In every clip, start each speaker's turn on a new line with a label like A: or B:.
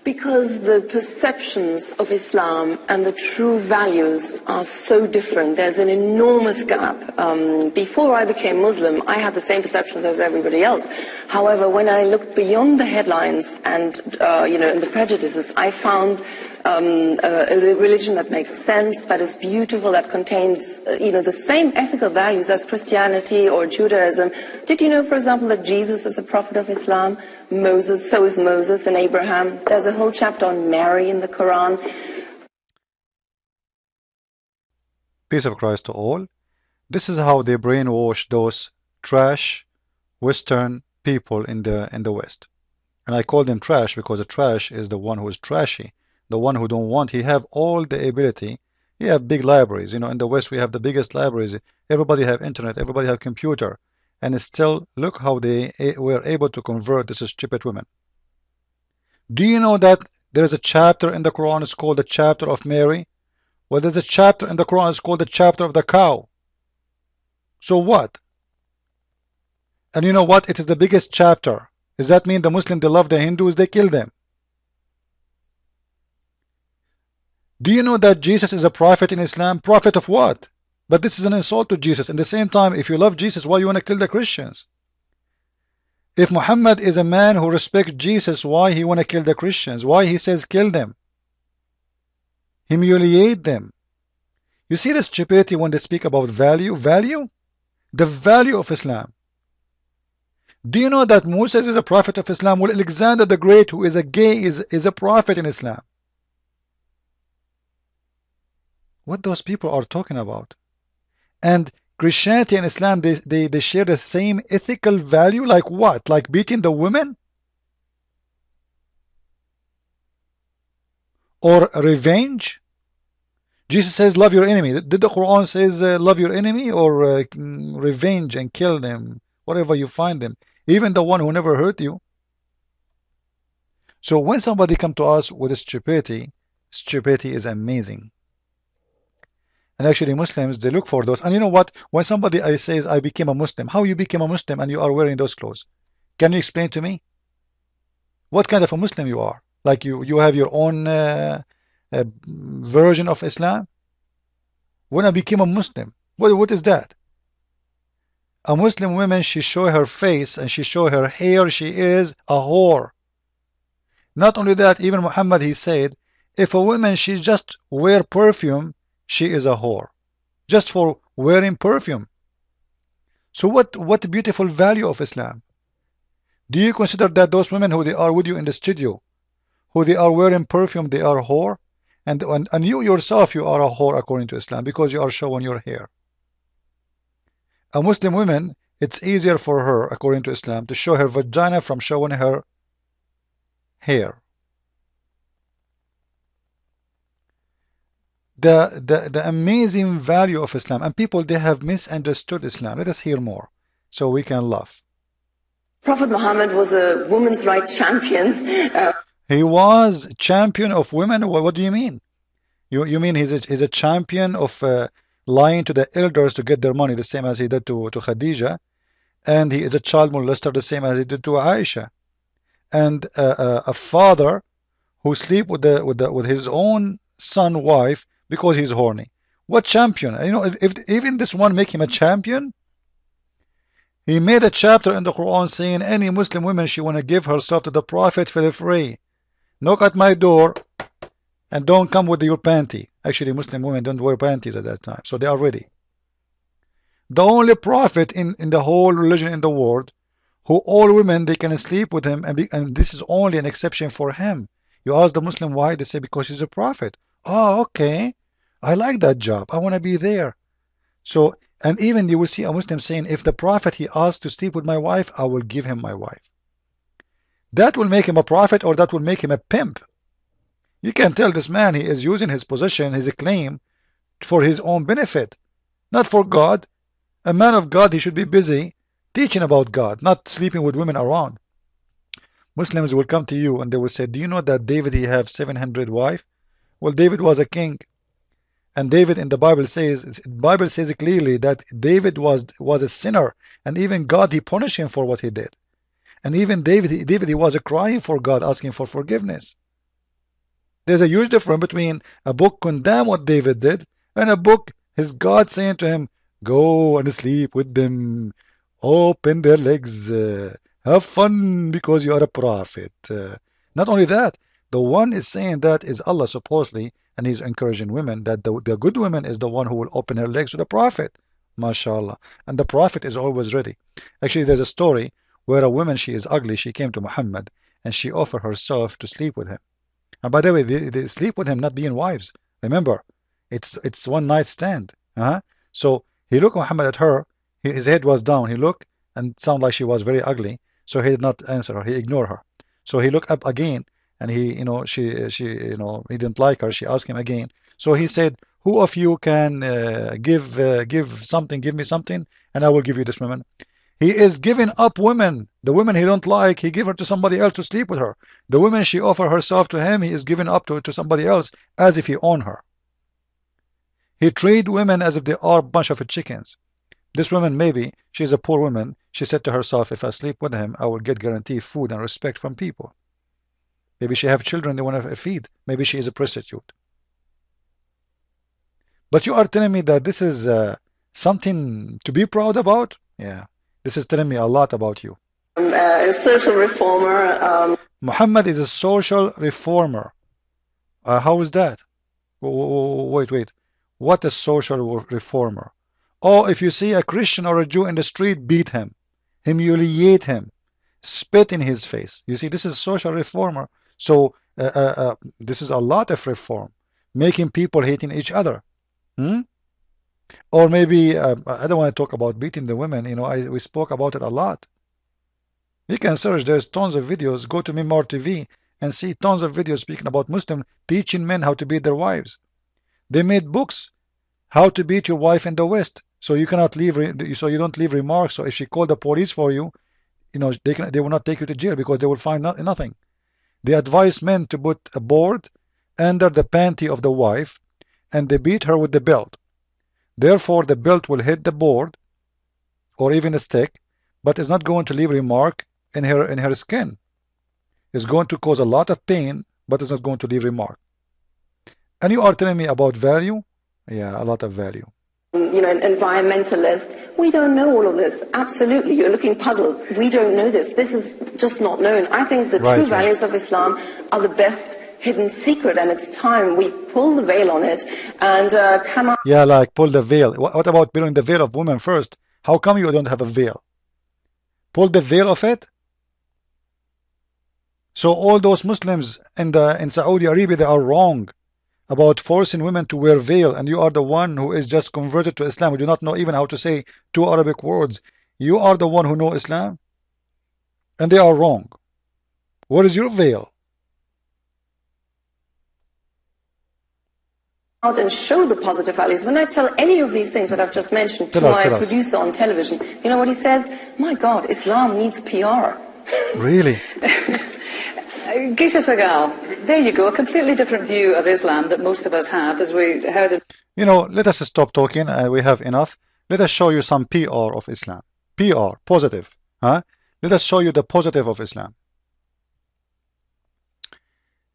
A: Because the perceptions of Islam and the true values are so different. There's an enormous gap. Before I became Muslim, I had the same perceptions as everybody else. However, when I looked beyond the headlines and, and the prejudices, I found a religion that makes sense, that is beautiful, that contains, the same ethical values as Christianity or Judaism. Did you know, for example, that Jesus is a prophet of Islam? So is Moses and Abraham. There's a whole chapter on Mary in the Quran.
B: Peace of Christ to all. This is how they brainwash those trash Western people in the West. And I call them trash because the trash is the one who is trashy. The one who don't want, he have all the ability. He have big libraries. In the West we have the biggest libraries. Everybody have internet, everybody have computer. And still, look how they were able to convert these stupid women. Do you know that there is a chapter in the Quran, it's called the chapter of Mary? Well, there's a chapter in the Quran, it's called the chapter of the cow. So what? And you know what? It is the biggest chapter. Does that mean the Muslims, they love the Hindus, they kill them? Do you know that Jesus is a prophet in Islam? Prophet of what? But this is an insult to Jesus. At the same time, if you love Jesus, why you want to kill the Christians? If Muhammad is a man who respects Jesus, why he want to kill the Christians? Why he says kill them? Humiliate them. You see the stupidity when they speak about value? Value? The value of Islam. Do you know that Moses is a prophet of Islam? Well, Alexander the Great, who is a gay, is a prophet in Islam. What those people are talking about? And Christianity and Islam, they share the same ethical value. Like what? Like beating the women? Or revenge? Jesus says love your enemy. Did the Quran says love your enemy or revenge and kill them wherever you find them, even the one who never hurt you? So when somebody come to us with stupidity is amazing. And actually Muslims, they look for those. And you know what? When somebody says, I became a Muslim, how you became a Muslim and you are wearing those clothes? Can you explain to me? What kind of a Muslim you are? Like you have your own version of Islam? When I became a Muslim, what is that? A Muslim woman, she show her face and she show her hair, she is a whore. Not only that, even Muhammad, he said, if a woman, she just wear perfume, she is a whore, just for wearing perfume. So what beautiful value of Islam? Do you consider that those women who they are with you in the studio, who they are wearing perfume, they are a whore? And you yourself, you are a whore according to Islam because you are showing your hair. A Muslim woman, it's easier for her according to Islam to show her vagina from showing her hair. The amazing value of Islam, and people, they have misunderstood Islam. Let us hear more so we can laugh.
A: Prophet Muhammad was a women's rights champion.
B: He was champion of women. What do you mean? You mean he's a champion of lying to the elders to get their money, the same as he did to Khadija, and he is a child molester, the same as he did to Aisha, and a father who sleep with his own son wife because he's horny. What champion? If even this one make him a champion. He made a chapter in the Quran saying any Muslim woman, she want to give herself to the Prophet, feel free. Knock at my door and don't come with your panty. Actually, Muslim women don't wear panties at that time, so they are ready. The only prophet in the whole religion in the world who all women, they can sleep with him, and this is only an exception for him. You ask the Muslim why, they say because he's a prophet. Oh, okay, I like that job, I want to be there. So, and even you will see a Muslim saying, if the prophet, he asked to sleep with my wife, I will give him my wife. That will make him a prophet, or that will make him a pimp. You can tell this man, he is using his position, his claim, for his own benefit, not for God. A man of God, he should be busy teaching about God, not sleeping with women around. Muslims will come to you and they will say, do you know that David, he have 700 wives? Well, David was a king. And David in the Bible says clearly that David was a sinner, and even God, he punished him for what he did. And even David he was crying for God, asking for forgiveness. There's a huge difference between a book condemn what David did and a book his God saying to him, go and sleep with them, open their legs, have fun because you are a prophet. Not only that, the one is saying that is Allah supposedly, and he's encouraging women that the good woman is the one who will open her legs to the prophet. MashaAllah. And the prophet is always ready. Actually, there's a story where a woman, she is ugly, she came to Muhammad and she offered herself to sleep with him. And by the way, they sleep with him not being wives. Remember, it's one night stand. So he looked Muhammad at her. His head was down. He looked and sounded like she was very ugly. So he did not answer her. He ignored her. So he looked up again, and he didn't like her. She asked him again. So he said, "Who of you can give me something, and I will give you this woman." He is giving up women. The women he don't like, he give her to somebody else to sleep with her. The woman she offer herself to him, he is giving up to somebody else as if he own her. He treat women as if they are a bunch of chickens. This woman, maybe, she's a poor woman. She said to herself, if I sleep with him, I will get guaranteed food and respect from people. Maybe she have children they want to feed. Maybe she is a prostitute. But you are telling me that this is something to be proud about? Yeah. This is telling me a lot about you.
A: A social reformer.
B: Muhammad is a social reformer. How is that? Wait. What is social reformer? Oh, if you see a Christian or a Jew in the street, beat him, humiliate him, spit in his face. You see, this is social reformer. So this is a lot of reform, making people hating each other. Or maybe, I don't want to talk about beating the women, we spoke about it a lot. You can search, there's tons of videos, go to Mimar TV and see tons of videos speaking about Muslims teaching men how to beat their wives. They made books, how to beat your wife in the West, so you cannot leave, so you don't leave remarks, so if she called the police for you, they will not take you to jail because they will find nothing. They advise men to put a board under the panty of the wife and they beat her with the belt. Therefore, the belt will hit the board or even a stick, but it's not going to leave remark in her skin. It's going to cause a lot of pain, but it's not going to leave remark. And you are telling me about value? Yeah, a lot of value.
A: An environmentalist. We don't know all of this. Absolutely. You're looking puzzled. We don't know this. This is just not known. I think the true values of Islam are the best hidden secret, and it's time we pull the veil on it and come out.
B: Yeah, like pull the veil. What about pulling the veil of women first? How come you don't have a veil? Pull the veil of it? So all those Muslims in Saudi Arabia, they are wrong about forcing women to wear veil, and you are the one who is just converted to Islam. You do not know even how to say 2 Arabic words. You are the one who know Islam, and they are wrong. What is your veil?
A: Out and show the positive values. When I tell any of these things that I've just mentioned to my producer on television, you know what he says? My God, Islam needs PR.
B: Really?
C: Ghisa Sagal, there you go, a completely different view of Islam that most of us have, as we heard it.
B: Let us stop talking. We have enough. Let us show you some PR of Islam. PR, positive. Let us show you the positive of Islam.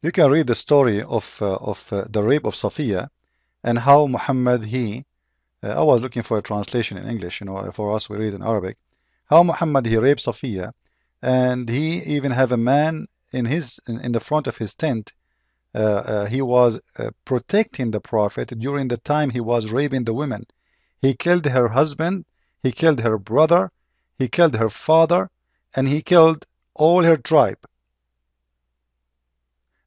B: You can read the story of the rape of Safiya and how Muhammad, I was looking for a translation in English, for us we read in Arabic, how Muhammad, he raped Safiya, and he even have a man in the front of his tent. He was protecting the Prophet during the time he was raping the women. He killed her husband, he killed her brother, he killed her father, and he killed all her tribe.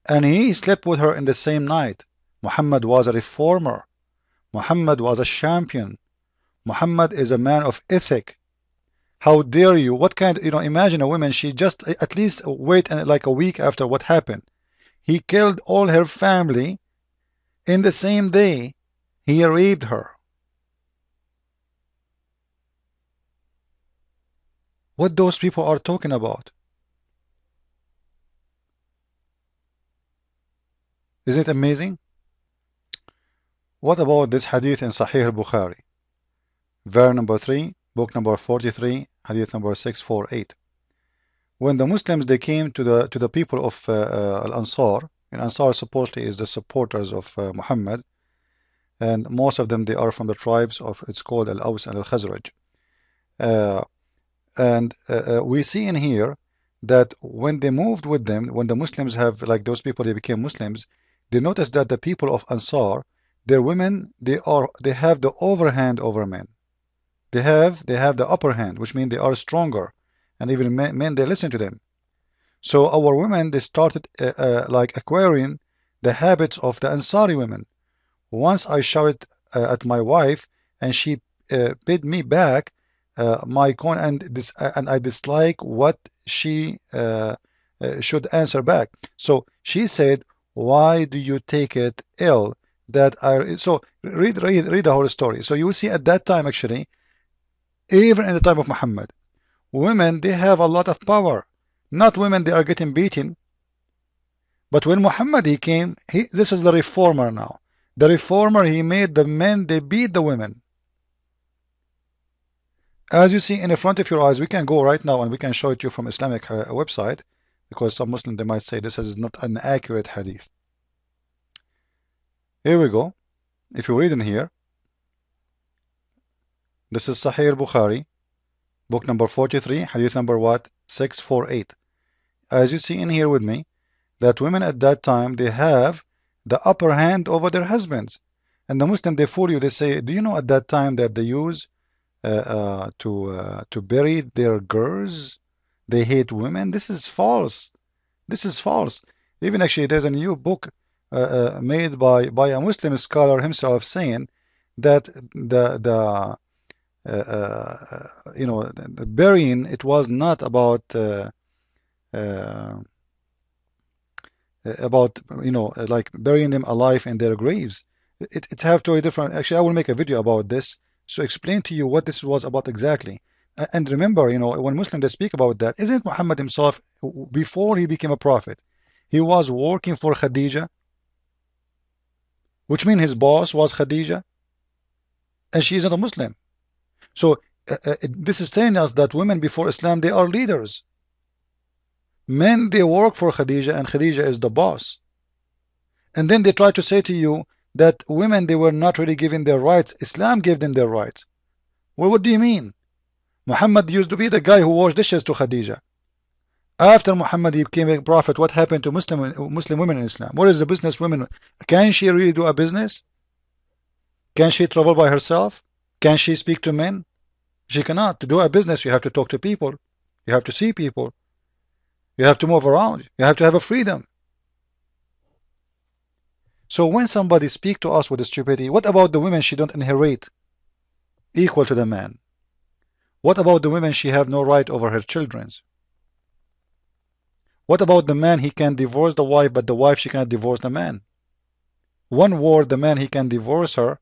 B: And he slept with her in the same night. Muhammad was a reformer. Muhammad was a champion. Muhammad is a man of ethic. How dare you? What kind, imagine a woman, she just at least wait like a week after what happened. He killed all her family in the same day. He raped her. What those people are talking about? Isn't it amazing? What about this hadith in Sahih al-Bukhari? Verse number 3, book number 43, hadith number 648. When the Muslims, they came to the people of Al-Ansar, And Ansar supposedly is the supporters of Muhammad, and most of them, they are from the tribes of, it's called Al-Aws and Al-Khazraj. We see in here that when they moved with them, when the Muslims have, like those people, they became Muslims, they noticed that the people of Ansar, their women, they have the overhand over men. They have the upper hand, which means they are stronger, and even men they listen to them. So our women, they started like acquiring the habits of the Ansari women. Once I shouted at my wife, and she paid me back my coin, and I dislike what she should answer back. So she said, "Why do you take it ill that I?" So read the whole story. So you will see at that time, actually, even in the time of Muhammad, women, they have a lot of power. Not women, they are getting beaten. But when Muhammad he came, this is the reformer now. The reformer, he made the men, they beat the women. As you see in the front of your eyes, we can go right now and we can show it to you from Islamic website, because some Muslims, they might say this is not an accurate hadith. Here we go. If you read in here, this is Sahih al-Bukhari, book number 43, hadith number what? 648. As you see in here with me, that women at that time, they have the upper hand over their husbands. And the Muslim, they fool you, they say, do you know at that time that they use to bury their girls? They hate women. This is false. This is false. Even actually, there's a new book made by a Muslim scholar himself, saying that the burying, it was not about like burying them alive in their graves. It have to be different. Actually, I will make a video about this to explain to you what this was about exactly. And remember, when Muslims, they speak about that, isn't Muhammad himself, before he became a prophet, he was working for Khadija, which means his boss was Khadija, and she is not a Muslim. So this is telling us that women before Islam, they are leaders. Men, they work for Khadija, and Khadija is the boss. And then they try to say to you that women, they were not really given their rights. Islam gave them their rights. Well, what do you mean? Muhammad used to be the guy who washed dishes to Khadija. After Muhammad he became a prophet, what happened to Muslim women in Islam? What is the business women? Can she really do a business? Can she travel by herself? Can she speak to men? She cannot. To do a business, you have to talk to people. You have to see people. You have to move around. You have to have a freedom. So when somebody speaks to us with stupidity, what about the women? She don't inherit equal to the man. What about the women? She have no right over her children. What about the man? He can divorce the wife, but the wife, she cannot divorce the man. One word, the man, he can divorce her.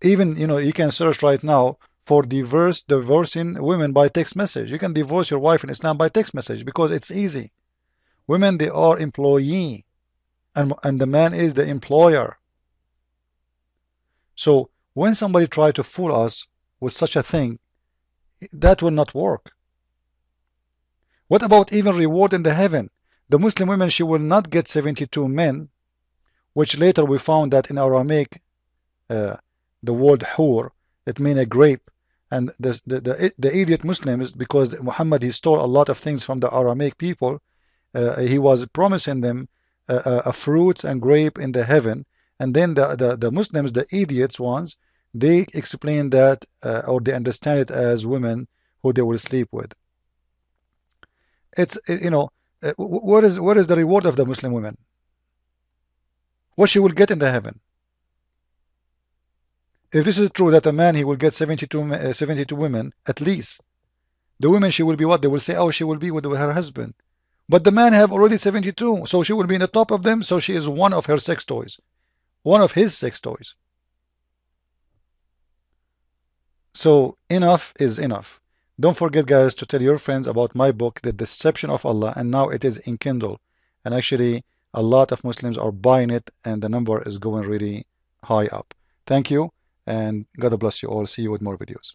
B: Even, you can search right now for divorcing women by text message. You can divorce your wife in Islam by text message because it's easy. Women, they are employee, and the man is the employer. So when somebody try to fool us with such a thing, that will not work. What about even reward in the heaven? The Muslim women, she will not get 72 men, which later we found that in Aramaic, the word hur, it means a grape. And the idiot Muslims, because Muhammad, he stole a lot of things from the Aramaic people, he was promising them a fruit and grape in the heaven. And then the Muslims, the idiots ones, they explain that, or they understand it as women who they will sleep with. It's, what is the reward of the Muslim women? What she will get in the heaven? If this is true that a man, he will get 72 women at least, the women, she will be what? They will say, oh, she will be with her husband. But the man have already 72, so she will be in the top of them, so she is one of her sex toys. One of his sex toys. So enough is enough. Don't forget, guys, to tell your friends about my book, The Deception of Allah, and now it is in Kindle. And actually, a lot of Muslims are buying it, and the number is going really high up. Thank you, and God bless you all. See you with more videos.